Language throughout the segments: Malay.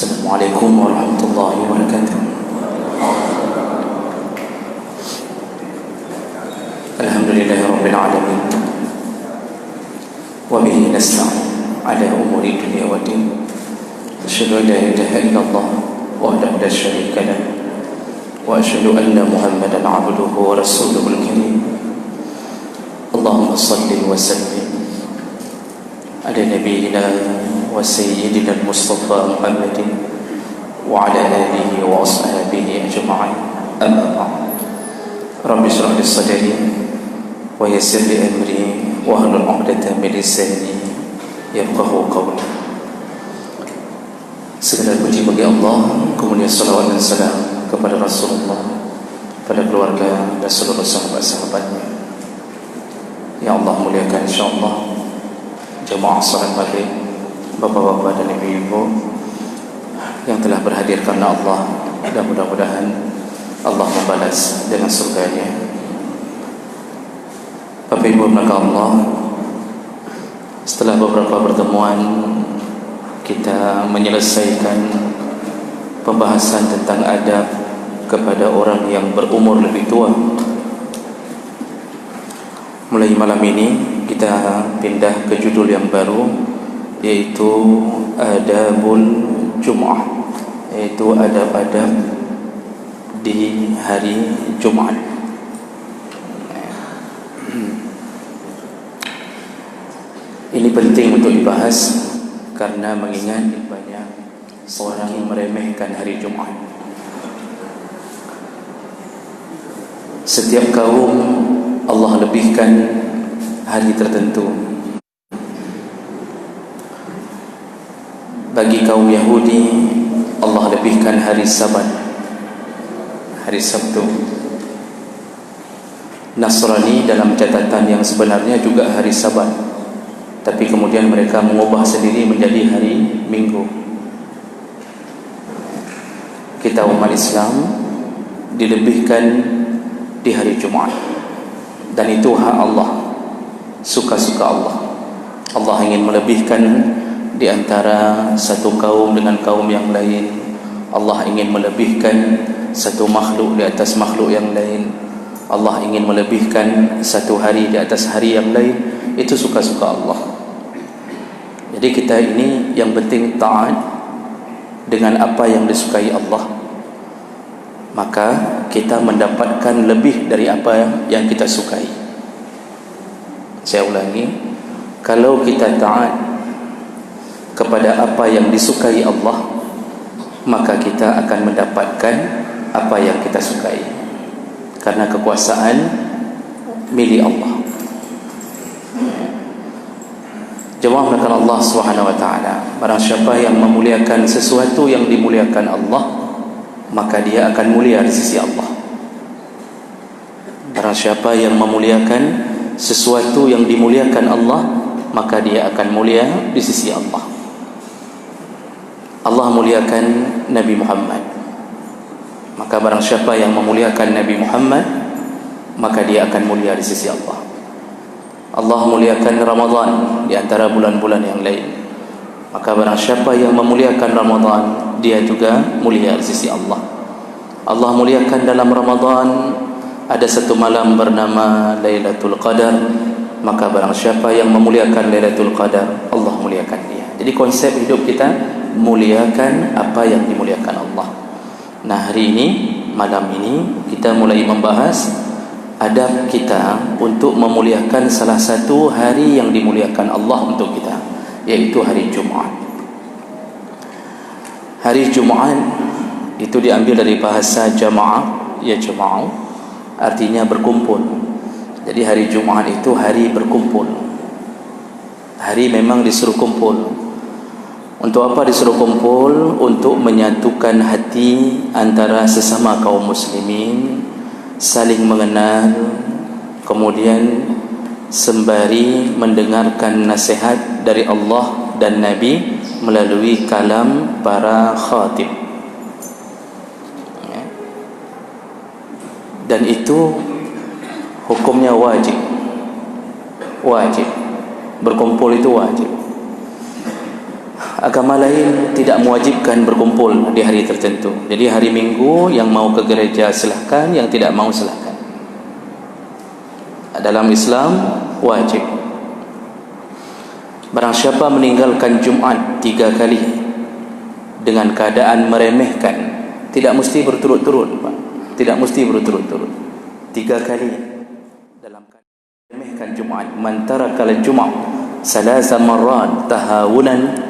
Assalamualaikum warahmatullahi wabarakatuh. Alhamdulillahirabbil alamin. Wa bihi nasta'in ala umuri dunya wa din. Asyhadu an la ilaha illallah wahdahu la syarika lah. Wa asyhadu anna Muhammadan 'abduhu wa rasuluhul karim. Allahumma shalli wa sallim ala nabiyyina wa sayyidina al-Mustafa Muhammadin wa ala alihi wa ashabihi ajma'in. Amma ba'd. Rabbi shrah li sadri wa yassir li amri wa hlul 'uqdatam min lisani yafqahu qawli. Segala puji bagi Allah, kemudian salawat dan salam kepada Rasulullah, pada keluarga dan seluruh sahabat-sahabatnya. Ya Allah, muliakan insyaallah jemaah salat maghrib, bapak-bapak dan ibu-ibu yang telah berhadir karena Allah, dan mudah-mudahan Allah membalas dengan surganya. Bapak ibu maka Allah, setelah beberapa pertemuan kita menyelesaikan pembahasan tentang adab kepada orang yang berumur lebih tua. Mulai malam ini kita pindah ke judul yang baru, yaitu Adabul Jum'ah, yaitu adab-adab di hari Jumat. Ini penting untuk dibahas karena mengingat banyak orang yang meremehkan hari Jumat. Setiap kaum Allah lebihkan hari tertentu. Bagi kaum Yahudi, Allah lebihkan hari Sabat, hari Sabtu. Nasrani dalam catatan yang sebenarnya juga hari Sabat, tapi kemudian mereka mengubah sendiri menjadi hari Minggu. Kita umat Islam dilebihkan di hari Jumat, dan itu hak Allah, suka-suka Allah. Allah ingin melebihkan di antara satu kaum dengan kaum yang lain. Allah ingin melebihkan satu makhluk di atas makhluk yang lain. Allah ingin melebihkan satu hari di atas hari yang lain. Itu suka-suka Allah. Jadi kita ini yang penting taat dengan apa yang disukai Allah, maka kita mendapatkan lebih dari apa yang kita sukai. Saya ulangi, kalau kita taat kepada apa yang disukai Allah, maka kita akan mendapatkan apa yang kita sukai, karena kekuasaan milik Allah. Jemaah melakukan Allah Subhanahu wa taala, barang siapa yang memuliakan sesuatu yang dimuliakan Allah, maka dia akan mulia di sisi Allah. Barang siapa yang memuliakan sesuatu yang dimuliakan Allah, maka dia akan mulia di sisi Allah. Allah muliakan Nabi Muhammad, maka barang siapa yang memuliakan Nabi Muhammad, maka dia akan mulia di sisi Allah. Allah muliakan Ramadan di antara bulan-bulan yang lain, maka barang siapa yang memuliakan Ramadan, dia juga mulia di sisi Allah. Allah muliakan dalam Ramadan ada satu malam bernama Lailatul Qadar, maka barang siapa yang memuliakan Lailatul Qadar, Allah muliakan dia. Jadi konsep hidup kita muliakan apa yang dimuliakan Allah. Nah, hari ini, malam ini kita mulai membahas adab kita untuk memuliakan salah satu hari yang dimuliakan Allah untuk kita, yaitu hari Jumat. Hari Jumat itu diambil dari bahasa jama'ah, ya jama'ah, artinya berkumpul. Jadi hari Jumat itu hari berkumpul. Hari memang disuruh kumpul. Untuk apa disuruh kumpul? Untuk menyatukan hati antara sesama kaum muslimin, saling mengenal, kemudian sembari mendengarkan nasihat dari Allah dan Nabi melalui kalam para khatib. Dan itu hukumnya wajib. Wajib. Berkumpul itu wajib. Agama lain tidak mewajibkan berkumpul di hari tertentu. Jadi hari Minggu yang mau ke gereja silahkan, yang tidak mau silahkan. Dalam Islam wajib. Barang siapa meninggalkan Jumat 3 kali dengan keadaan meremehkan, tidak mesti berturut-turut, Pak. Tidak mesti berturut-turut. 3 kali dalam keadaan meremehkan Jumat. Man tarakal Jumat salasa marrat tahawunan,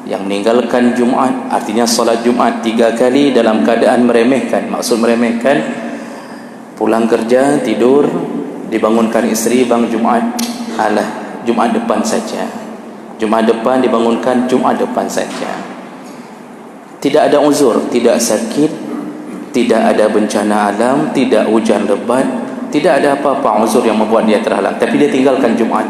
yang meninggalkan Jumat artinya solat Jumat 3 kali dalam keadaan meremehkan. Maksud meremehkan, pulang kerja tidur, dibangunkan isteri, bang Jumat, alah Jumat depan saja. Jumat depan dibangunkan, Jumat depan saja. Tidak ada uzur, tidak sakit, tidak ada bencana alam, tidak hujan lebat, tidak ada apa-apa uzur yang membuat dia terhalang, tapi dia tinggalkan Jumat.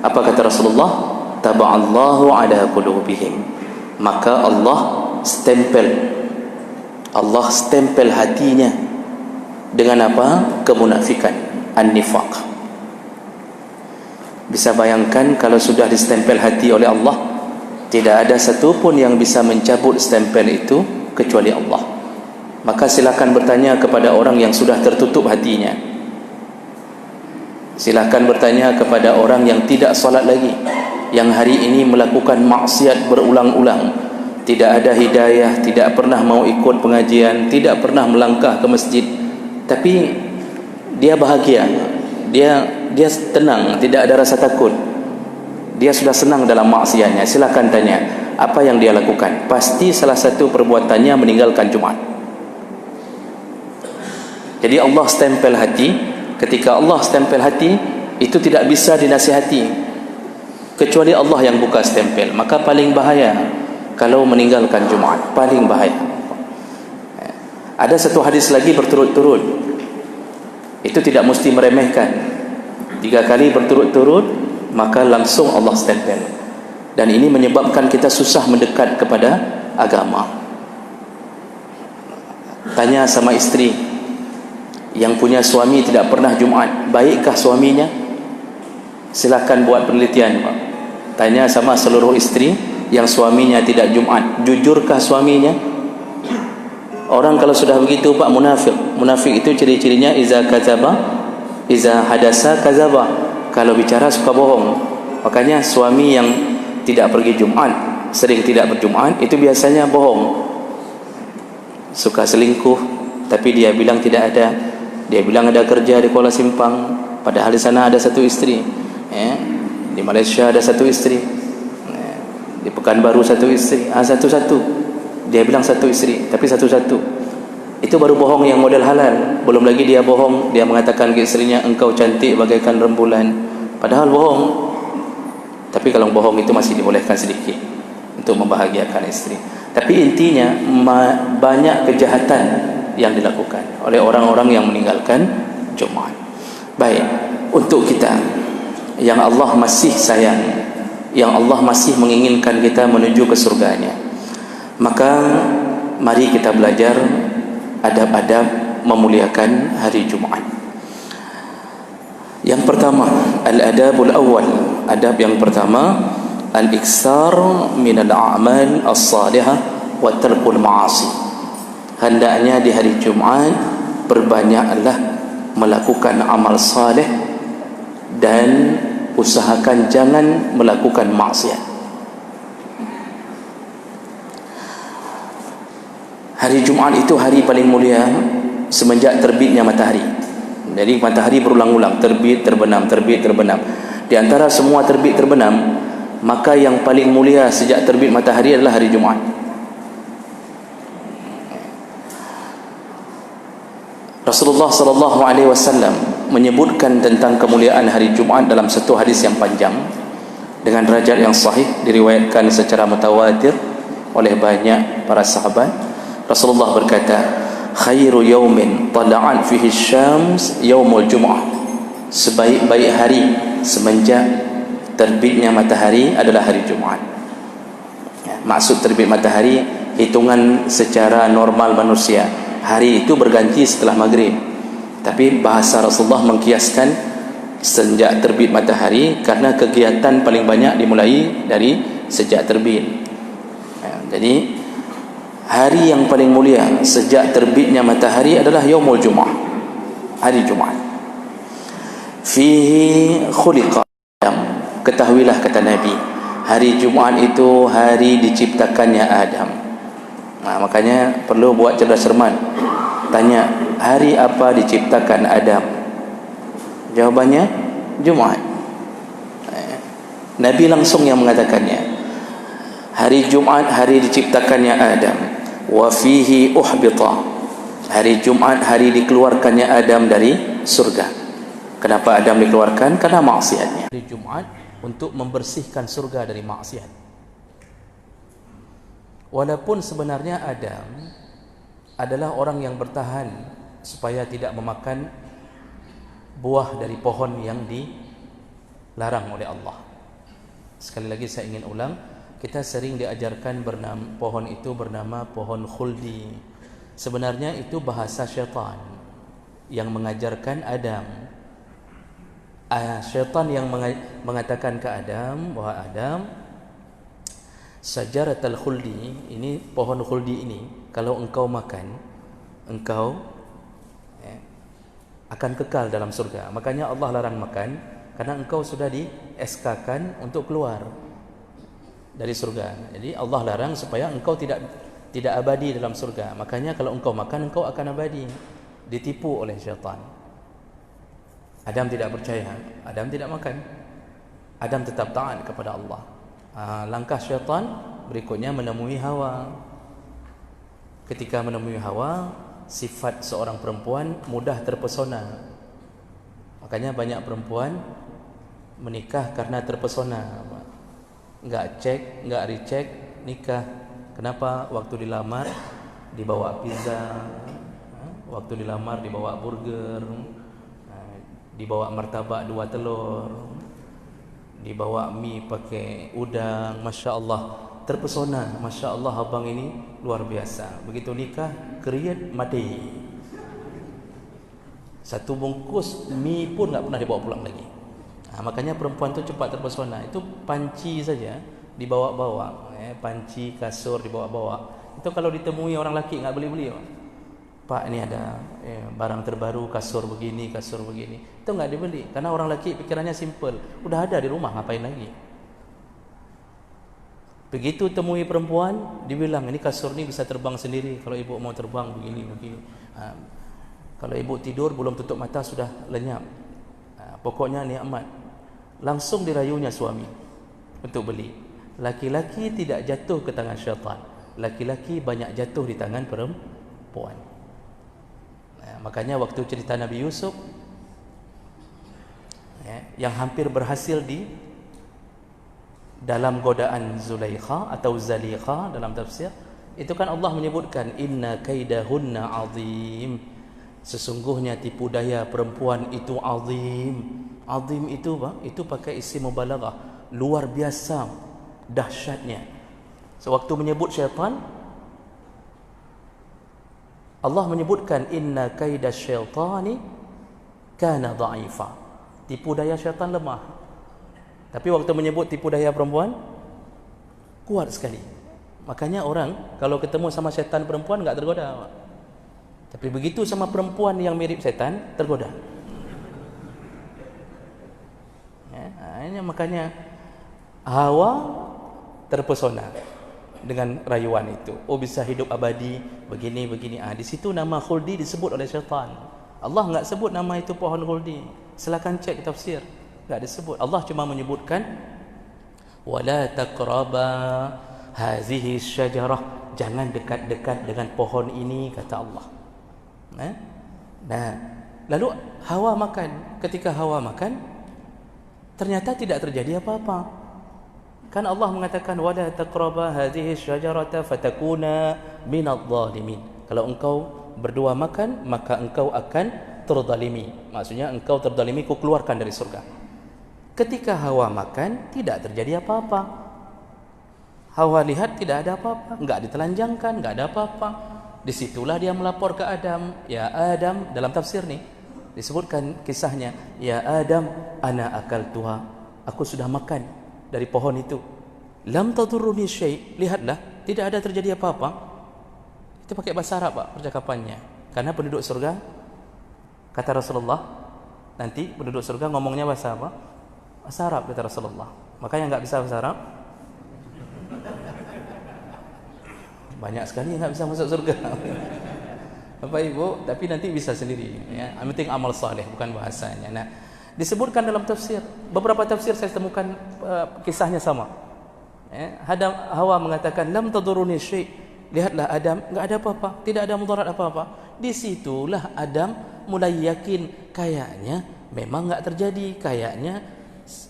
Apa kata Rasulullah? Taba'allahu ala qulubihim. Maka Allah stempel hatinya dengan apa? Kemunafikan, an-nifaq. Bisa bayangkan kalau sudah distempel hati oleh Allah, tidak ada satu pun yang bisa mencabut stempel itu kecuali Allah. Maka silakan bertanya kepada orang yang sudah tertutup hatinya. Silakan bertanya kepada orang yang tidak solat lagi, yang hari ini melakukan maksiat berulang-ulang, tidak ada hidayah, tidak pernah mau ikut pengajian, tidak pernah melangkah ke masjid, tapi dia bahagia, dia tenang, tidak ada rasa takut, dia sudah senang dalam maksiatnya. Silakan tanya apa yang dia lakukan. Pasti salah satu perbuatannya meninggalkan Jumat. Jadi Allah stempel hati. Ketika Allah stempel hati, itu tidak bisa dinasihati kecuali Allah yang buka stempel. Maka paling bahaya kalau meninggalkan Jumat, paling bahaya. Ada satu hadis lagi berturut-turut, itu tidak mesti meremehkan. 3 kali berturut-turut, maka langsung Allah stempel. Dan ini menyebabkan kita susah mendekat kepada agama. Tanya sama istri yang punya suami tidak pernah Jumat, baikkah suaminya? Silakan buat penelitian, Pak. Tanya sama seluruh istri yang suaminya tidak Jumat, jujurkah suaminya? Orang kalau sudah begitu, Pak, munafik. Munafik itu ciri-cirinya iza kadzaba, iza hadasa kadzaba. Kalau bicara suka bohong. Makanya suami yang tidak pergi Jumat, sering tidak berjumat, itu biasanya bohong. Suka selingkuh, tapi dia bilang tidak ada. Dia bilang ada kerja di Kuala Simpang, padahal di sana ada satu istri. Di Malaysia ada satu istri, di Pekanbaru satu istri, satu-satu. Dia bilang satu istri, tapi satu-satu. Itu baru bohong yang model halal. Belum lagi dia bohong, dia mengatakan ke istrinya, engkau cantik bagaikan rembulan, padahal bohong. Tapi kalau bohong itu masih dibolehkan sedikit untuk membahagiakan istri. Tapi intinya banyak kejahatan yang dilakukan oleh orang-orang yang meninggalkan Jumat. Baik, untuk kita yang Allah masih sayang, yang Allah masih menginginkan kita menuju ke surganya, maka mari kita belajar adab-adab memuliakan hari Jumat. Yang pertama, al-adabul awal, adab yang pertama, al-iksar minal a'mal as-salihah wa tarkul ma'asi. Hendaknya di hari Jumat berbanyaklah melakukan amal saleh dan usahakan jangan melakukan maksiat. Hari Jumat itu hari paling mulia semenjak terbitnya matahari. Jadi matahari berulang-ulang terbit terbenam, terbit terbenam. Di antara semua terbit terbenam, maka yang paling mulia sejak terbit matahari adalah hari Jumat. Rasulullah sallallahu alaihi wasallam menyebutkan tentang kemuliaan hari Jumat dalam satu hadis yang panjang dengan derajat yang sahih, diriwayatkan secara mutawatir oleh banyak para sahabat. Rasulullah berkata, khairu yaumin tala'at fihi syams yaumul jum'ah. Sebaik-baik hari semenjak terbitnya matahari adalah hari Jumat. Maksud terbit matahari, hitungan secara normal manusia, hari itu berganti setelah maghrib. Tapi bahasa Rasulullah mengkiaskan sejak terbit matahari, karena kegiatan paling banyak dimulai dari sejak terbit. Jadi hari yang paling mulia sejak terbitnya matahari adalah Yaumul Jumu'ah, hari Jumaat. Fihi khuliqa Adam. Ketahuilah kata Nabi, hari Jumaat itu hari diciptakannya Adam. Makanya perlu buat cerdas cermat. Tanya, hari apa diciptakan Adam? Jawabannya Jumaat. Nabi langsung yang mengatakannya. Hari Jumaat hari diciptakannya Adam. Wa fihi uhbita. Hari Jumaat hari dikeluarkannya Adam dari surga. Kenapa Adam dikeluarkan? Karena maksiatnya. Hari Jumaat untuk membersihkan surga dari maksiat. Walaupun sebenarnya Adam adalah orang yang bertahan supaya tidak memakan buah dari pohon yang dilarang oleh Allah. Sekali lagi saya ingin ulang, kita sering diajarkan pohon itu bernama pohon khuldi. Sebenarnya itu bahasa syaitan yang mengajarkan Adam. Syaitan yang mengatakan ke Adam bahwa Adam, sajaratul khuldi, ini pohon khuldi ini, kalau engkau makan, engkau akan kekal dalam surga. Makanya Allah larang makan, karena engkau sudah di-SK-kan untuk keluar dari surga. Jadi Allah larang supaya engkau tidak abadi dalam surga. Makanya kalau engkau makan, engkau akan abadi. Ditipu oleh syaitan. Adam tidak percaya, Adam tidak makan. Adam tetap taat kepada Allah. Langkah syaitan berikutnya menemui Hawa. Ketika menemui Hawa, sifat seorang perempuan mudah terpesona. Makanya banyak perempuan menikah karena terpesona. Enggak cek, enggak recheck, nikah. Kenapa? Waktu dilamar dibawa pizza, waktu dilamar dibawa burger, dibawa martabak 2 telur, dibawa mie pakai udang. Masya Allah, terpesona. Masya Allah, abang ini luar biasa. Begitu nikah, keriut mati. 1 bungkus mie pun tak pernah dibawa pulang lagi. Makanya perempuan tu cepat terpesona. Itu panci saja dibawa-bawa, panci, kasur dibawa-bawa. Itu kalau ditemui orang lelaki tak beli-beli. Pak, ini ada barang terbaru, kasur begini, kasur begini. Itu tak dibeli, karena orang lelaki pikirannya simple. Udah ada di rumah, ngapain lagi? Begitu temui perempuan, dibilang ini kasur ni bisa terbang sendiri. Kalau ibu mau terbang begini. Kalau ibu tidur belum tutup mata sudah lenyap. Pokoknya nikmat. Langsung dirayunya suami untuk beli. Laki-laki tidak jatuh ke tangan syaitan. Laki-laki banyak jatuh di tangan perempuan. Makanya waktu cerita Nabi Yusuf, yang hampir berhasil di dalam godaan Zulaikha atau Zalikha dalam tafsir, itu kan Allah menyebutkan inna kaidahunna azim. Sesungguhnya tipu daya perempuan itu azim. Azim itu itu pakai isim mubalaghah, luar biasa dahsyatnya. Sewaktu menyebut syaitan, Allah menyebutkan inna kaidasyaitani kana dha'ifa. Tipu daya syaitan lemah. Tapi waktu menyebut tipu daya perempuan, kuat sekali. Makanya orang kalau ketemu sama syaitan perempuan enggak tergoda. Tapi begitu sama perempuan yang mirip setan, tergoda. Makanya Hawa terpesona dengan rayuan itu. Oh, bisa hidup abadi begini. Di situ nama khuldi disebut oleh syaitan. Allah enggak sebut nama itu pohon khuldi. Silakan cek tafsir. Enggak disebut. Allah cuma menyebutkan wala taqraba hazihi syajarah. Jangan dekat-dekat dengan pohon ini, kata Allah. Nah, lalu Hawa makan. Ketika Hawa makan, ternyata tidak terjadi apa-apa. Kan Allah mengatakan wala taqraba hadhihi syajarata fatakuna minadh dhalimin. Kalau engkau berdua makan, maka engkau akan terzalimi. Maksudnya engkau terzalimi, ku keluarkan dari surga. Ketika Hawa makan, tidak terjadi apa-apa. Hawa lihat tidak ada apa-apa, enggak ditelanjangkan, enggak ada apa-apa. Disitulah dia melapor ke Adam. Ya Adam, dalam tafsir nih disebutkan kisahnya. Ya Adam, ana akaltuha. Aku sudah makan dari pohon itu. Lam tadurruni syai'. Lihatlah, tidak ada terjadi apa-apa. Itu pakai bahasa Arab Pak percakapannya. Karena penduduk surga, kata Rasulullah, nanti penduduk surga ngomongnya bahasa apa? Bahasa Arab, kata Rasulullah. Makanya nggak bisa bahasa Arab, banyak sekali yang nggak bisa masuk surga. Bapak Ibu, tapi nanti bisa sendiri ya. Yang penting amal saleh, bukan bahasanya. Nah, disebutkan dalam tafsir, beberapa tafsir saya temukan kisahnya sama ya. Hawa mengatakan lam taduruni syai', lihatlah Adam enggak ada apa-apa, tidak ada mudarat apa-apa. Disitulah Adam mulai yakin kayaknya memang enggak terjadi, kayaknya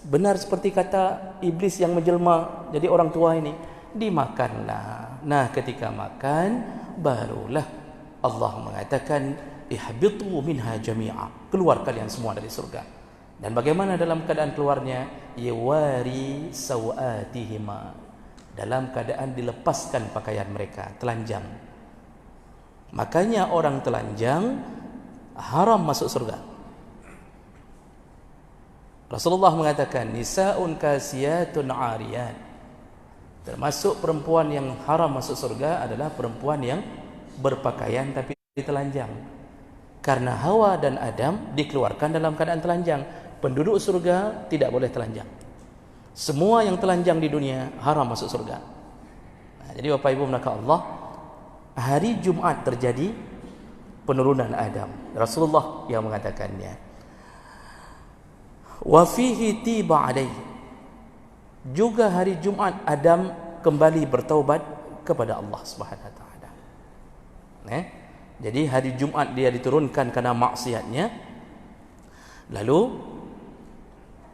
benar seperti kata iblis yang menjelma jadi orang tua ini. Dimakanlah. Nah, ketika makan barulah Allah mengatakan ihbitu minha jami'a, keluar kalian semua dari surga. Dan bagaimana dalam keadaan keluarnya? Yawari sawatihima, dalam keadaan dilepaskan pakaian mereka, telanjang. Makanya orang telanjang haram masuk surga. Rasulullah mengatakan nisaun kasiyatun 'ariyat, termasuk perempuan yang haram masuk surga adalah perempuan yang berpakaian tapi telanjang. Karena Hawa dan Adam dikeluarkan dalam keadaan telanjang. Penduduk surga tidak boleh telanjang. Semua yang telanjang di dunia haram masuk surga. Nah, jadi Bapak Ibu menakat Allah, hari Jumat terjadi penurunan Adam. Rasulullah yang mengatakannya. Wa fihi tiba alaihi, juga hari Jumat Adam kembali bertaubat kepada Allah Subhanahu wa taala. Jadi hari Jumat dia diturunkan karena maksiatnya. Lalu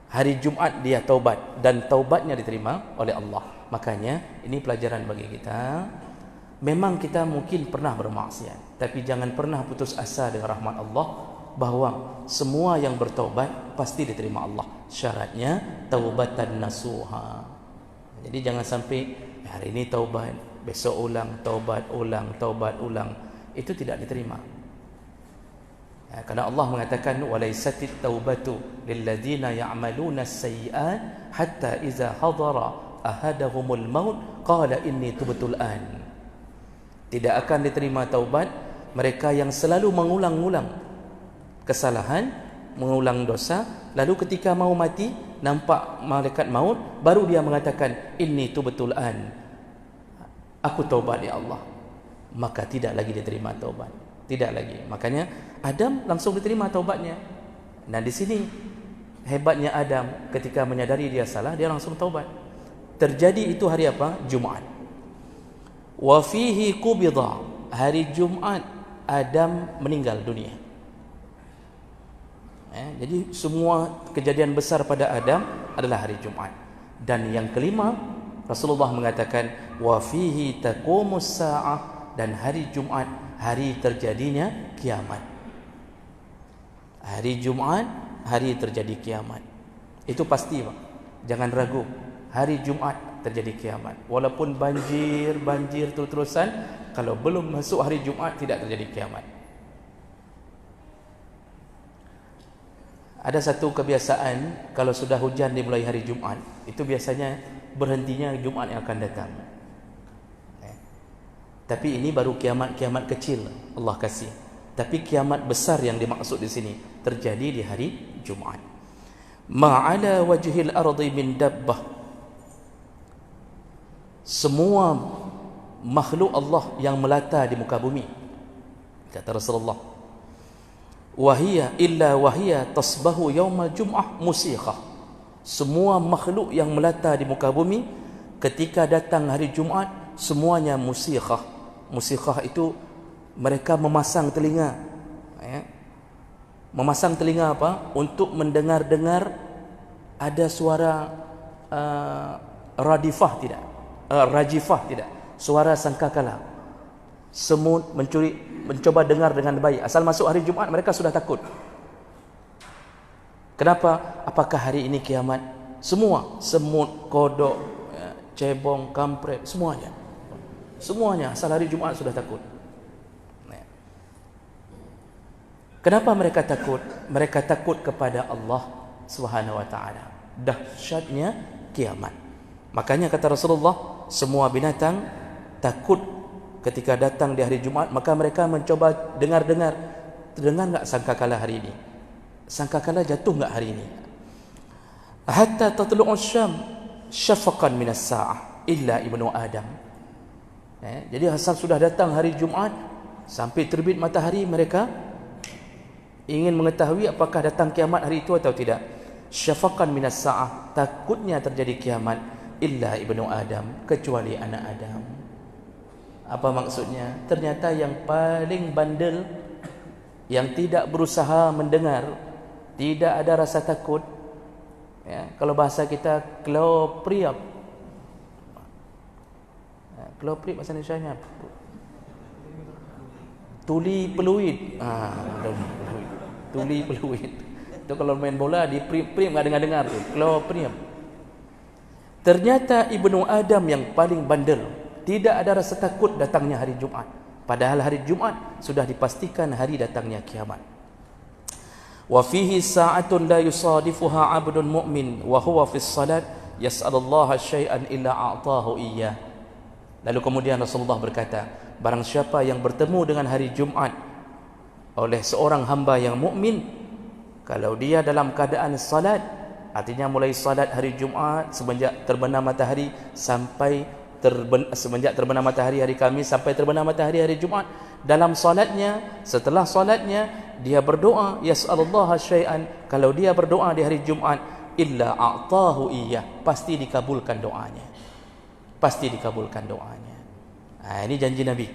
hari Jumat dia taubat dan taubatnya diterima oleh Allah. Makanya ini pelajaran bagi kita. Memang kita mungkin pernah bermaksiat, tapi jangan pernah putus asa dengan rahmat Allah, bahawa semua yang bertaubat pasti diterima Allah. Syaratnya taubatan nasuha. Jadi jangan sampai hari ini taubat, besok ulang, taubat ulang, itu tidak diterima ya, karena Allah mengatakan walaisatit taubatu lilladzina ya'maluna as-sayyi'at hatta iza hadara ahadahumul maut qala inni tubtul an. Tidak akan diterima taubat mereka yang selalu mengulang-ulang kesalahan, mengulang dosa, lalu ketika mau mati nampak malaikat maut, baru dia mengatakan inni tubtul an, aku taubat ya Allah. Maka tidak lagi diterima taubat, tidak lagi. Makanya Adam langsung diterima taubatnya. Nah, di sini hebatnya Adam, ketika menyadari dia salah, dia langsung taubat. Terjadi itu hari apa? Jumat. Wa fihi qubida, hari Jumat Adam meninggal dunia. Jadi semua kejadian besar pada Adam adalah hari Jumat. Dan yang kelima, Rasulullah mengatakan wa fihi taqumus saa'ah, dan hari Jumat hari terjadinya kiamat. Hari Jumat hari terjadi kiamat. Itu pasti Pak. Jangan ragu. Hari Jumat terjadi kiamat. Walaupun banjir terus-terusan, kalau belum masuk hari Jumat tidak terjadi kiamat. Ada satu kebiasaan, kalau sudah hujan dimulai hari Jumat, itu biasanya berhentinya Jumat yang akan datang. Tapi ini baru kiamat kecil Allah kasih. Tapi kiamat besar yang dimaksud di sini terjadi di hari Jumat. Ma'ala wajhil ardi min dabbah, semua makhluk Allah yang melata di muka bumi, kata Rasulullah. Wahia illa wahia tasbahu yaumal jum'ah musikhah, semua makhluk yang melata di muka bumi ketika datang hari Jumat semuanya musikhah. Musikhah itu mereka memasang telinga ya. Memasang telinga apa? Untuk mendengar-dengar ada suara radifah tidak? Rajifah tidak? Suara sangkakala. Semut mencoba dengar dengan baik. Asal masuk hari Jumat mereka sudah takut. Kenapa? Apakah hari ini kiamat? Semua, semut, kodok, cebong, kampret, semuanya asal hari Jumat sudah takut. Kenapa mereka takut? Mereka takut kepada Allah Subhanahu wa taala. Dahsyatnya kiamat. Makanya kata Rasulullah, semua binatang takut ketika datang di hari Jumaat, maka mereka mencoba dengar enggak sangkakala hari ini, sangkakala jatuh enggak hari ini. Hatta tatlu'u syam syafaqan minas sa'ah illa ibnu Adam. Jadi asal sudah datang hari Jumaat sampai terbit matahari, mereka ingin mengetahui apakah datang kiamat hari itu atau tidak. Syafaqan minas sa'ah, takutnya terjadi kiamat, illa ibnu Adam, kecuali anak Adam. Apa maksudnya? Ternyata yang paling bandel, yang tidak berusaha mendengar, tidak ada rasa takut, kalau bahasa kita klopriap. Klopriap bahasa Indonesianya tuli peluit. Tuli peluit. Itu kalau main bola di prip enggak dengar-dengar tu. Klopriap. Ternyata ibnu Adam yang paling bandel, tidak ada rasa takut datangnya hari Jumaat. Padahal hari Jumaat sudah dipastikan hari datangnya kiamat. Wa fihi sa'atun la yusadifuha 'abdun mu'min wa huwa fis salat yas'alullaha syai'an illa a'tahu iyyah. Lalu kemudian Rasulullah berkata, barang siapa yang bertemu dengan hari Jumaat oleh seorang hamba yang mukmin, kalau dia dalam keadaan salat, artinya mulai salat hari Jumaat semenjak terbenam matahari sampai semenjak terbenam matahari hari Khamis sampai terbenam matahari hari Jumaat, dalam salatnya, setelah salatnya dia berdoa, yas'alullaha syai'an, kalau dia berdoa di hari Jumaat, illa a'tahu iyyah, pasti dikabulkan doanya. Pasti dikabulkan doanya. Ini janji Nabi.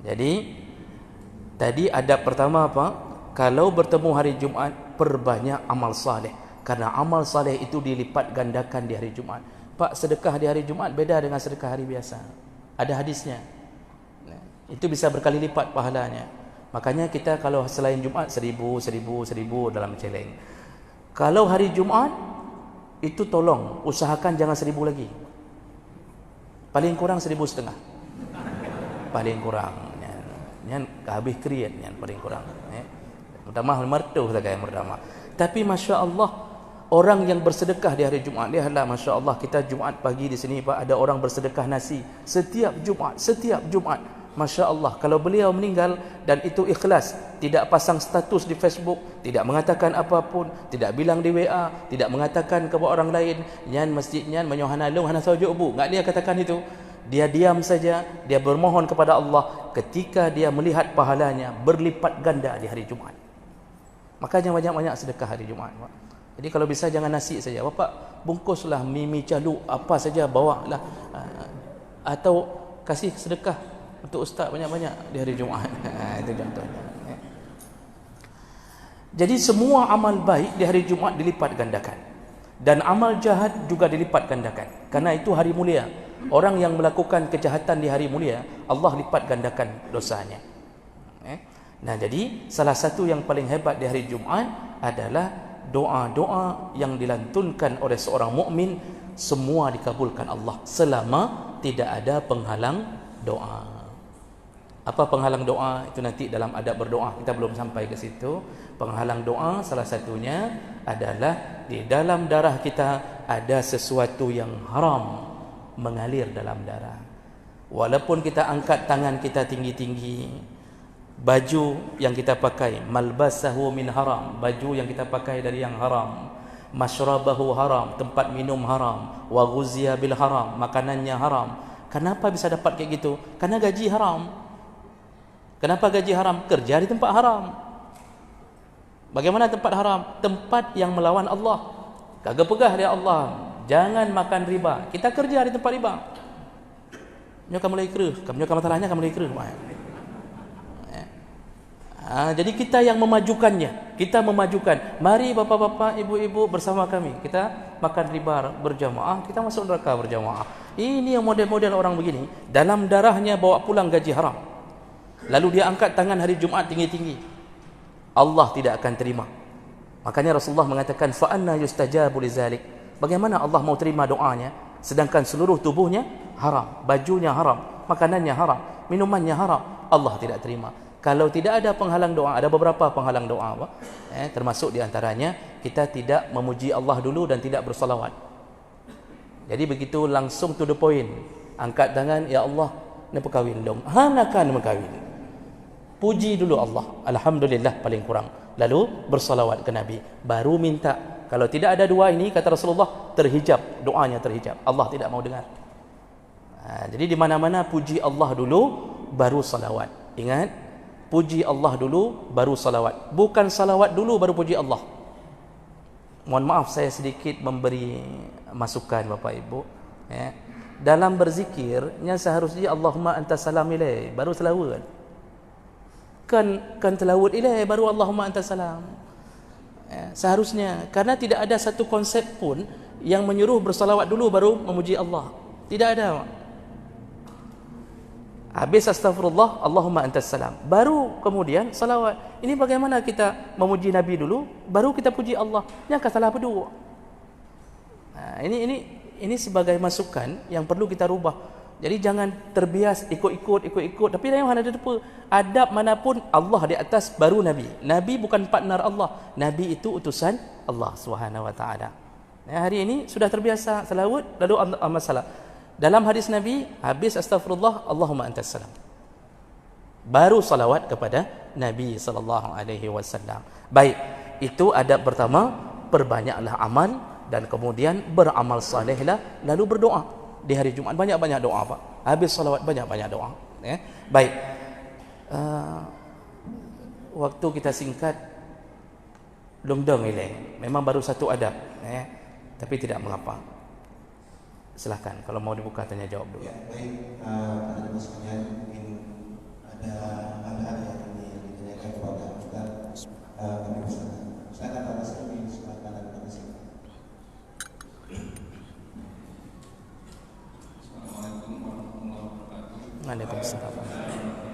Jadi tadi adab pertama apa? Kalau bertemu hari Jumaat, perbanyak amal saleh, karena amal saleh itu dilipat gandakan di hari Jumaat. Pak, sedekah di hari Jumaat beda dengan sedekah hari biasa. Ada hadisnya. Itu bisa berkali lipat pahalanya. Makanya kita kalau selain Jumaat 1000 dalam celeng. Kalau hari Jumaat itu tolong usahakan jangan 1000 lagi. Paling kurang 1500. Paling kurang. Yang habis kriat yang paling kurang. Pertama mertuh saja pertama. Tapi masya-Allah, orang yang bersedekah di hari Jumaat, lihatlah masya-Allah, kita Jumaat pagi di sini Pak, ada orang bersedekah nasi setiap Jumaat. Masya-Allah, kalau beliau meninggal dan itu ikhlas, tidak pasang status di Facebook, tidak mengatakan apapun, tidak bilang di WA, tidak mengatakan kepada orang lain, nyan masjidnya menyohana lu hana sajuk bu, enggak dia katakan itu. Dia diam saja, dia bermohon kepada Allah, ketika dia melihat pahalanya berlipat ganda di hari Jumaat. Makanya banyak-banyak sedekah hari Jumaat, Pak. Jadi kalau bisa jangan nasi saja. Bapak bungkuslah mie calu apa saja bawalah, atau kasih sedekah untuk ustaz banyak-banyak di hari Jumaat. Itu contohnya. Jadi semua amal baik di hari Jumaat dilipat gandakan, dan amal jahat juga dilipat gandakan. Karena itu hari mulia. Orang yang melakukan kejahatan di hari mulia, Allah lipat gandakan dosanya. Nah, jadi salah satu yang paling hebat di hari Jumaat adalah doa-doa yang dilantunkan oleh seorang mukmin, semua dikabulkan Allah selama tidak ada penghalang doa. Apa penghalang doa? Itu nanti dalam adab berdoa, kita belum sampai ke situ. Penghalang doa salah satunya adalah di dalam darah kita ada sesuatu yang haram mengalir dalam darah. Walaupun kita angkat tangan kita tinggi-tinggi, baju yang kita pakai, malbasahu min haram, baju yang kita pakai dari yang haram, masyrabahu haram, tempat minum haram, wa ghuziya bil haram, makanannya haram. Kenapa bisa dapat kayak gitu? Karena gaji haram. Kenapa gaji haram? Kerja di tempat haram. Bagaimana tempat haram? Tempat yang melawan Allah. Kagak pegah dia Allah. Jangan makan riba. Kita kerja di tempat riba. Nyoka mulai kereh. Nyoka masalahnya kamu mulai kereh. Jadi kita yang memajukannya. Kita memajukan. Mari bapak-bapak, ibu-ibu bersama kami. Kita makan riba berjamaah. Kita masuk neraka berjamaah. Ini yang model-model orang begini. Dalam darahnya bawa pulang gaji haram. Lalu dia angkat tangan hari Jumaat tinggi-tinggi. Allah tidak akan terima. Makanya Rasulullah mengatakan, fa anna yustajabu lizalik. Bagaimana Allah mau terima doanya sedangkan seluruh tubuhnya haram, bajunya haram, makanannya haram, minumannya haram? Allah tidak terima. Kalau tidak ada penghalang doa, ada beberapa penghalang doa, termasuk diantaranya kita tidak memuji Allah dulu dan tidak bersalawat. Jadi begitu langsung to the point, Angkat tangan, ya Allah, nak berkahwin dong. Hanakan berkahwin. Puji dulu Allah, alhamdulillah paling kurang. Lalu bersalawat ke Nabi, baru minta. Kalau tidak ada dua ini, kata Rasulullah, terhijab, doanya terhijab. Allah tidak mau dengar. Jadi di mana-mana puji Allah dulu, baru salawat. Ingat, puji Allah dulu, baru salawat. Bukan salawat dulu, baru puji Allah. Mohon maaf saya sedikit memberi masukan Bapak Ibu. Dalam berzikirnya seharusnya Allahumma antas salam ilaih, baru selawat. Kan telawud ilaih, baru Allahumma antas salam. Seharusnya, karena tidak ada satu konsep pun yang menyuruh bersalawat dulu baru memuji Allah. Tidak ada. Habis astagfirullah, Allahumma antas salam, baru kemudian salawat. Ini bagaimana kita memuji Nabi dulu, baru kita puji Allah. Yang salah berdua. Ini sebagai masukan yang perlu kita rubah. Jadi jangan terbias ikut-ikut, tapi yang ada depa. Adab manapun Allah di atas, baru Nabi. Nabi bukan partner Allah. Nabi itu utusan Allah Subhanahu wa taala. Hari ini sudah terbiasa salawat lalu masalah. Dalam hadis Nabi, habis astagfirullah, Allahumma antas salam, baru salawat kepada Nabi sallallahu alaihi wasallam. Baik, itu adab pertama. Perbanyaklah amal dan kemudian beramal salehlah, lalu berdoa. Di hari Jumaat banyak-banyak doa, Pak. Habis salawat banyak-banyak doa. Baik. Waktu kita singkat, lungdong ini. Memang baru satu adab, tapi tidak mengapa. Silakan kalau mau dibuka tanya jawab dulu. Ya, baik. Pada masanya mungkin ada hal-hal yang ditanyakan kepada Ustaz. Kami bersama. Ustaz akan masuk silakan dan permisi. Assalamualaikum warahmatullahi wabarakatuh. Waalaikumsalam.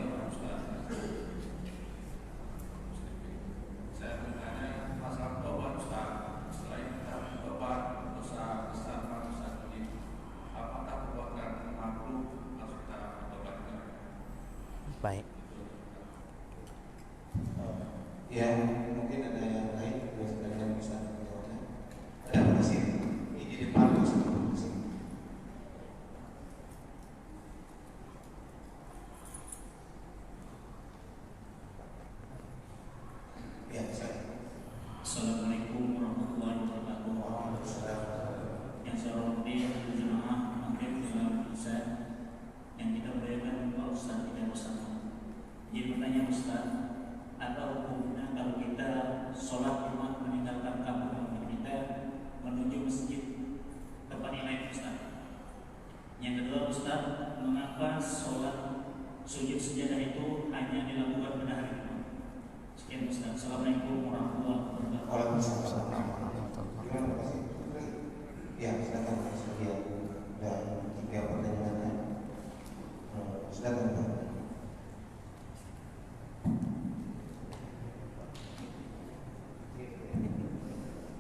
Baik. Ya, mungkin ada yang lain yang sebenarnya bisa menjawabnya. Ada apa sih? Ini di depan Ustaz. Ya, saya. Assalamualaikum warahmatullahi wabarakatuh. Yang saya hormati jemaah maghrib dengan Ustaz yang kita muliakan, Pak Ustaz tidak bersama. Jadi bertanya Ustaz, apa hukumnya kalau kita sholat Jumat meninggalkan kampung kita menuju masjid tempat lain Ustaz? Yang kedua Ustaz, mengapa sholat sujud sejadah itu hanya dilakukan pada hari Jumat? Sekian Ustaz. Assalamualaikum warahmatullahi wabarakatuh. Waalaikumsalam warahmatullahi wabarakatuh. Ya, silakan sekalian. Dan tiga pertanyaannya. Silakan Pak.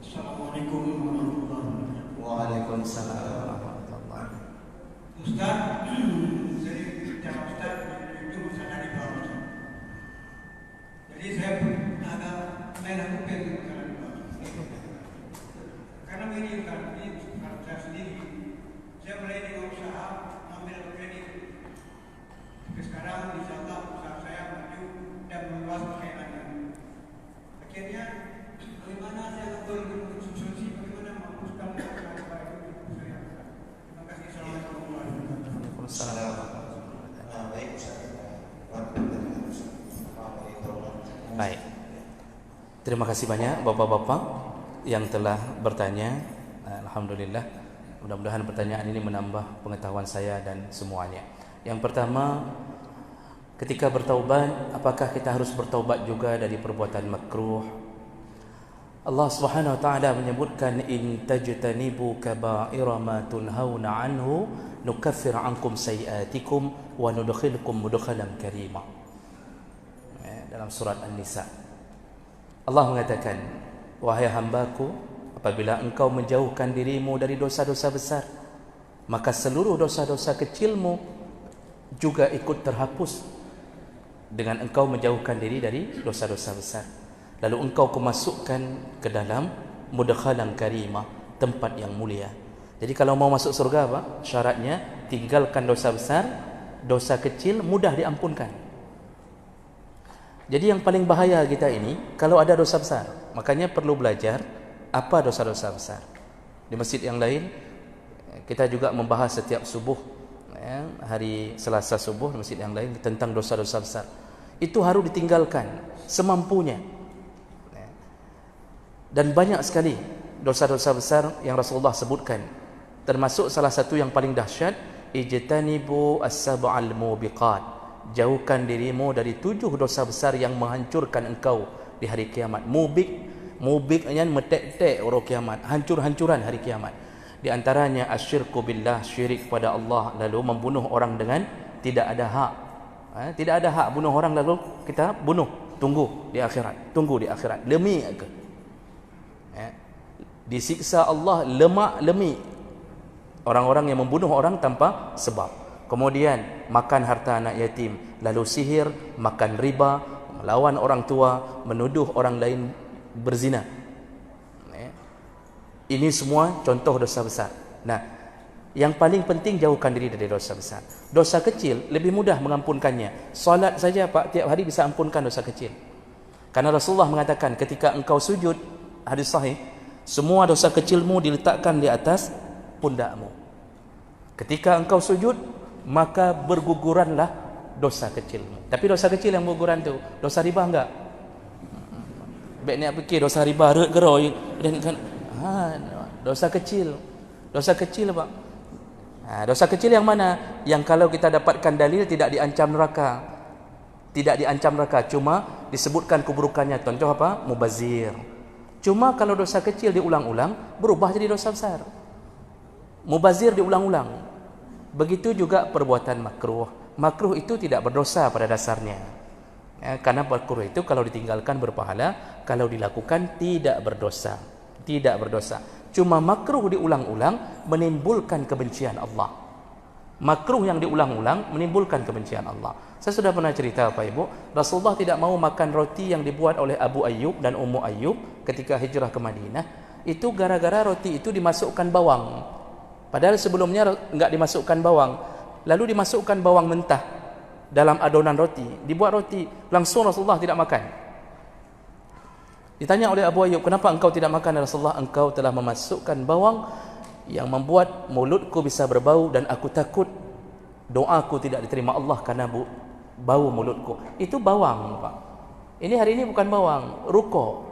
Assalamualaikum warahmatullahi wabarakatuh. Waalaikumsalam warahmatullahi wabarakatuh. Ustaz, saya bicara Ustaz itu Ustaz dari bawah. Jadi saya agak merah kuping Ustaz dari bawah. Karena begini Ustaz, ini saya sendiri, saya mulai dengan usaha ambil kredit. Tapi sekarang insya Allah usaha saya maju dan meluas kekayaannya. Akhirnya bagaimana saya atur konsumsi, bagaimana menghapuskan usaha saya. Terima kasih. Assalamualaikum warahmatullahi wabarakatuh. Baik Ustaz. Baik. Terima kasih banyak Bapak-bapak yang telah bertanya. Alhamdulillah. Mudah-mudahan pertanyaan ini menambah pengetahuan saya dan semuanya. Yang pertama, ketika bertaubat, apakah kita harus bertaubat juga dari perbuatan makruh? Allah Subhanahu wa taala menyebutkan, in tajtanibu kaba'ira ma tunhauna anhu nukaffir ankum sayiatikum wa nudkhilkum mudkhalan karima. Dalam surat An-Nisa, Allah mengatakan, wahai hambaku, apabila engkau menjauhkan dirimu dari dosa-dosa besar, maka seluruh dosa-dosa kecilmu juga ikut terhapus dengan engkau menjauhkan diri dari dosa-dosa besar. Lalu engkau kemasukkan ke dalam mudkhalan karimah, tempat yang mulia. Jadi kalau mau masuk surga apa? Syaratnya tinggalkan dosa besar, dosa kecil mudah diampunkan. Jadi yang paling bahaya kita ini kalau ada dosa besar. Makanya perlu belajar apa dosa-dosa besar. Di masjid yang lain kita juga membahas setiap subuh, hari Selasa subuh di masjid yang lain tentang dosa-dosa besar. Itu harus ditinggalkan semampunya. Dan banyak sekali dosa-dosa besar yang Rasulullah sebutkan. Termasuk salah satu yang paling dahsyat, ijtanibu as-sab'al mubiqat. Jauhkan dirimu dari 7 dosa besar yang menghancurkan engkau di hari kiamat. Mubiknya metek-tek orang kiamat, hancur-hancuran hari kiamat. Di antaranya asyirku billah, syirik pada Allah, lalu membunuh orang dengan tidak ada hak. Tidak ada hak bunuh orang lalu kita bunuh, tunggu di akhirat, lemik ke? Disiksa Allah lemak-lemik orang-orang yang membunuh orang tanpa sebab. Kemudian makan harta anak yatim, lalu sihir, makan riba, melawan orang tua, menuduh orang lain berzina. Ini semua contoh dosa besar. Nah, yang paling penting jauhkan diri dari dosa besar. Dosa kecil lebih mudah mengampunkannya. Solat saja Pak, tiap hari bisa ampunkan dosa kecil. Karena Rasulullah mengatakan ketika engkau sujud, hadis sahih, semua dosa kecilmu diletakkan di atas pundakmu. Ketika engkau sujud, maka berguguranlah dosa kecilmu. Tapi dosa kecil yang berguguran tu, dosa riba enggak? Baik nak fikir dosa riba geroi dan kan dosa kecil. Dosa kecil Pak. Dosa kecil yang mana? Yang kalau kita dapatkan dalil tidak diancam neraka. Tidak diancam neraka, cuma disebutkan keburukannya. Contoh apa? Mubazir. Cuma kalau dosa kecil diulang-ulang, berubah jadi dosa besar. Mubazir diulang-ulang. Begitu juga perbuatan makruh. Makruh itu tidak berdosa pada dasarnya. Karena makruh itu kalau ditinggalkan berpahala, kalau dilakukan tidak berdosa. Tidak berdosa. Cuma makruh diulang-ulang menimbulkan kebencian Allah. Makruh yang diulang-ulang menimbulkan kebencian Allah. Saya sudah pernah cerita Bapak Ibu, Rasulullah tidak mau makan roti yang dibuat oleh Abu Ayyub dan Ummu Ayyub ketika hijrah ke Madinah. Itu gara-gara roti itu dimasukkan bawang. Padahal sebelumnya enggak dimasukkan bawang. Lalu dimasukkan bawang mentah dalam adonan roti, dibuat roti, langsung Rasulullah tidak makan. Ditanya oleh Abu Ayyub, kenapa engkau tidak makan? Rasulullah, engkau telah memasukkan bawang yang membuat mulutku bisa berbau dan aku takut doaku tidak diterima Allah karena bau mulutku. Itu bawang Pak. Ini hari ini bukan bawang, ruko.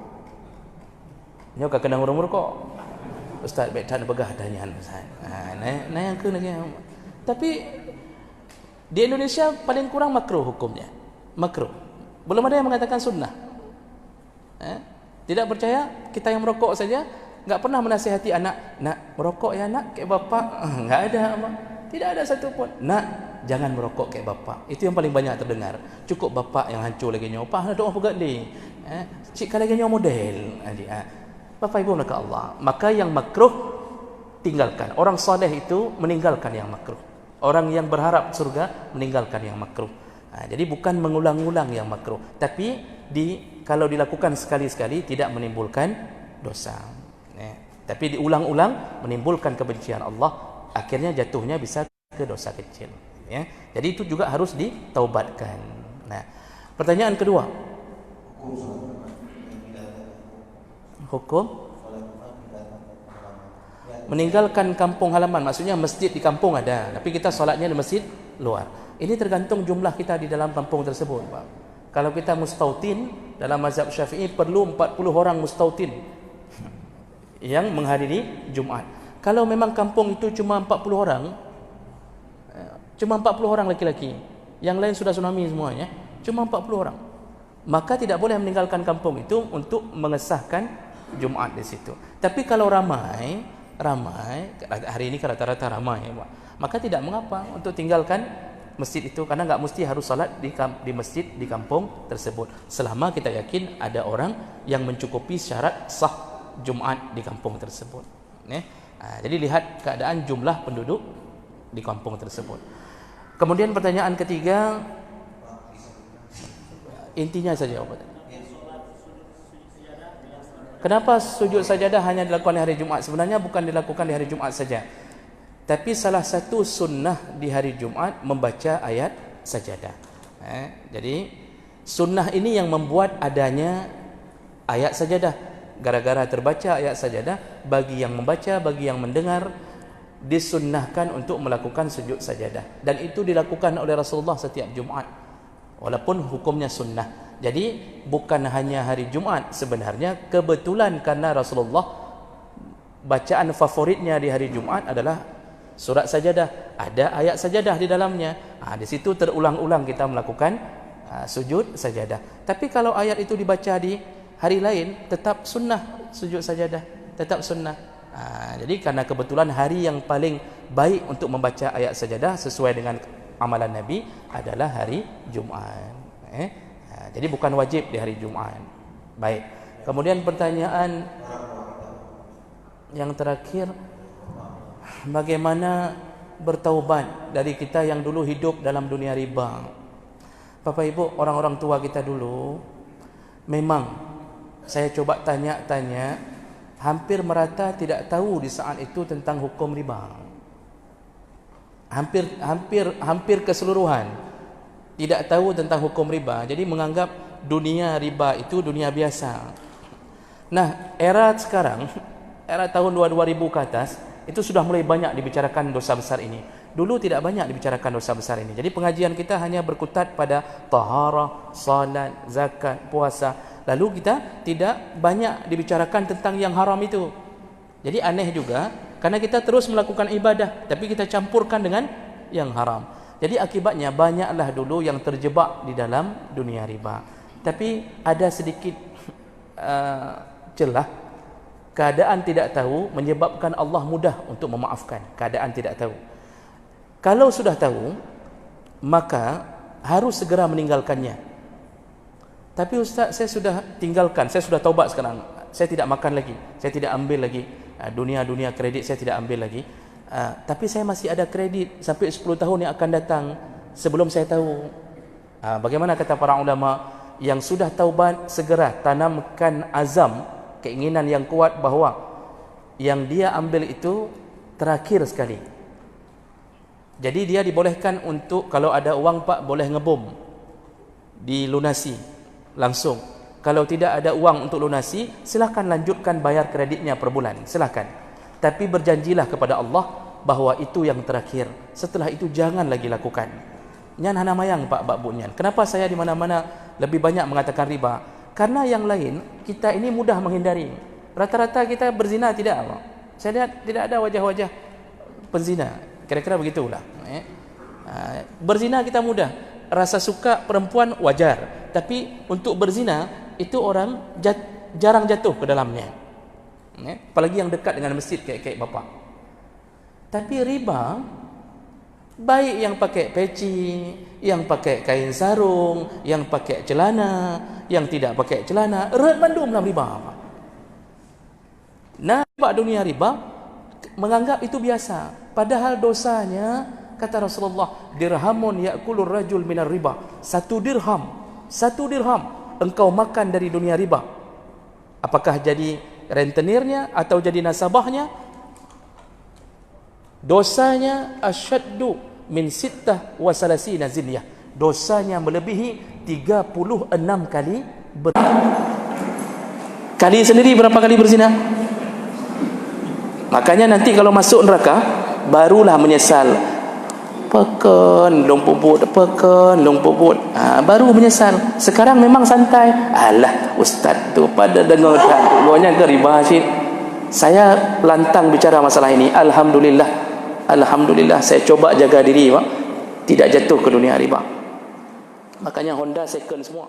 Ini akan kena urung ruko. Ustaz baik tak begah danyan Ustaz. Nah yang ke lagi. Tapi di Indonesia paling kurang makruh hukumnya. Makruh. Belum ada yang mengatakan sunnah. Tidak percaya, kita yang merokok saja enggak pernah menasihati anak, nak merokok ya nak kayak bapak. Enggak ada apa. Tidak ada satu pun. Nak, jangan merokok kayak bapak. Itu yang paling banyak terdengar. Cukup bapak yang hancur lagi nyawa. Pak, doa pegat ni. Cik lagi nyawa model. Bapak Ibu maka Allah. Maka yang makruh tinggalkan. Orang soleh itu meninggalkan yang makruh. Orang yang berharap surga meninggalkan yang makruh. Jadi bukan mengulang-ulang yang makruh, tapi kalau dilakukan sekali-sekali tidak menimbulkan dosa. Tapi diulang-ulang menimbulkan kebencian Allah, akhirnya jatuhnya bisa ke dosa kecil. Jadi itu juga harus ditaubatkan. Nah, pertanyaan kedua. Hukum meninggalkan kampung halaman, maksudnya masjid di kampung ada, tapi kita solatnya di masjid luar. Ini tergantung jumlah kita di dalam kampung tersebut, Pak. Kalau kita mustautin dalam mazhab Syafi'i perlu 40 orang mustautin yang menghadiri Jumat. Kalau memang kampung itu cuma 40 orang, cuma 40 orang laki-laki, yang lain sudah tsunami semuanya, cuma 40 orang, maka tidak boleh meninggalkan kampung itu untuk mengesahkan Jumat di situ. Tapi kalau ramai, hari ini rata-rata ramai, maka tidak mengapa untuk tinggalkan masjid itu, karena enggak mesti harus salat di masjid di kampung tersebut, selama kita yakin ada orang yang mencukupi syarat sah Jumat di kampung tersebut. Jadi lihat keadaan jumlah penduduk di kampung tersebut. Kemudian pertanyaan ketiga, intinya saja jawabannya. Kenapa sujud sajadah hanya dilakukan di hari Jumat? Sebenarnya bukan dilakukan di hari Jumat saja, Tapi salah satu sunnah di hari Jumaat membaca ayat sajadah. Jadi sunnah ini yang membuat adanya ayat sajadah. Gara-gara terbaca ayat sajadah, bagi yang membaca, bagi yang mendengar, disunnahkan untuk melakukan sujud sajadah. Dan itu dilakukan oleh Rasulullah setiap Jumaat, walaupun hukumnya sunnah. Jadi bukan hanya hari Jumaat, sebenarnya kebetulan karena Rasulullah bacaan favoritnya di hari Jumaat adalah surat sajadah, ada ayat sajadah di dalamnya. Di situ terulang-ulang kita melakukan sujud sajadah. Tapi kalau ayat itu dibaca di hari lain, tetap sunnah sujud sajadah, tetap sunnah. Jadi karena kebetulan hari yang paling baik untuk membaca ayat sajadah sesuai dengan amalan Nabi adalah hari Jumaat. Jadi bukan wajib di hari Jumaat. Baik. Kemudian pertanyaan yang terakhir, bagaimana bertaubat dari kita yang dulu hidup dalam dunia riba? Bapak Ibu, orang-orang tua kita dulu, memang saya coba tanya-tanya, hampir merata tidak tahu di saat itu tentang hukum riba. Hampir keseluruhan tidak tahu tentang hukum riba. Jadi menganggap dunia riba itu dunia biasa. Nah, era sekarang, era tahun 2000 ke atas, itu sudah mulai banyak dibicarakan dosa besar ini. Dulu tidak banyak dibicarakan dosa besar ini. Jadi pengajian kita hanya berkutat pada taharah, salat, zakat, puasa. Lalu kita tidak banyak dibicarakan tentang yang haram itu. Jadi aneh juga, karena kita terus melakukan ibadah, tapi kita campurkan dengan yang haram. Jadi akibatnya banyaklah dulu yang terjebak di dalam dunia riba. Tapi ada sedikit celah. Keadaan tidak tahu menyebabkan Allah mudah untuk memaafkan. Keadaan tidak tahu. Kalau sudah tahu, maka harus segera meninggalkannya. Tapi Ustaz, saya sudah tinggalkan, saya sudah taubat sekarang. Saya tidak makan lagi, saya tidak ambil lagi dunia kredit, saya tidak ambil lagi. Tapi saya masih ada kredit sampai 10 tahun yang akan datang sebelum saya tahu. Bagaimana kata para ulama, yang sudah taubat segera tanamkan azam, keinginan yang kuat bahawa yang dia ambil itu terakhir sekali. Jadi dia dibolehkan untuk, kalau ada uang Pak boleh ngebom, dilunasi langsung. Kalau tidak ada uang untuk lunasi, silakan lanjutkan bayar kreditnya per bulan, silakan. Tapi berjanjilah kepada Allah bahawa itu yang terakhir. Setelah itu jangan lagi lakukan. Nyan hana mayang Pak Bu Nyan. Kenapa saya di mana-mana lebih banyak mengatakan riba? Karena yang lain kita ini mudah menghindari. Rata-rata kita berzina tidak apa? Saya lihat tidak ada wajah-wajah penzina. Kira-kira begitulah. Berzina kita mudah. Rasa suka perempuan wajar. Tapi untuk berzina itu orang jarang jatuh ke dalamnya. Apalagi yang dekat dengan masjid kayak bapak. Tapi riba, baik yang pakai peci, yang pakai kain sarung, yang pakai celana, yang tidak pakai celana, mandum dalam riba. Nah, dunia riba menganggap itu biasa. Padahal dosanya, kata Rasulullah, dirhamun ya'kulur rajul minar riba. Satu dirham engkau makan dari dunia riba. Apakah jadi rentenirnya atau jadi nasabahnya, dosanya asyaddu min sittah wa salasina zinyah. Dosanya melebihi 36 kali kali sendiri berapa kali berzina. Makanya nanti kalau masuk neraka barulah menyesal. Peken long puput, baru menyesal. Sekarang memang santai. Alah, ustaz tu pada dengar tak dulunya ke riba sih. Saya lantang bicara masalah ini. Alhamdulillah saya coba jaga diri, Pak, tidak jatuh ke dunia riba. Makanya Honda second semua.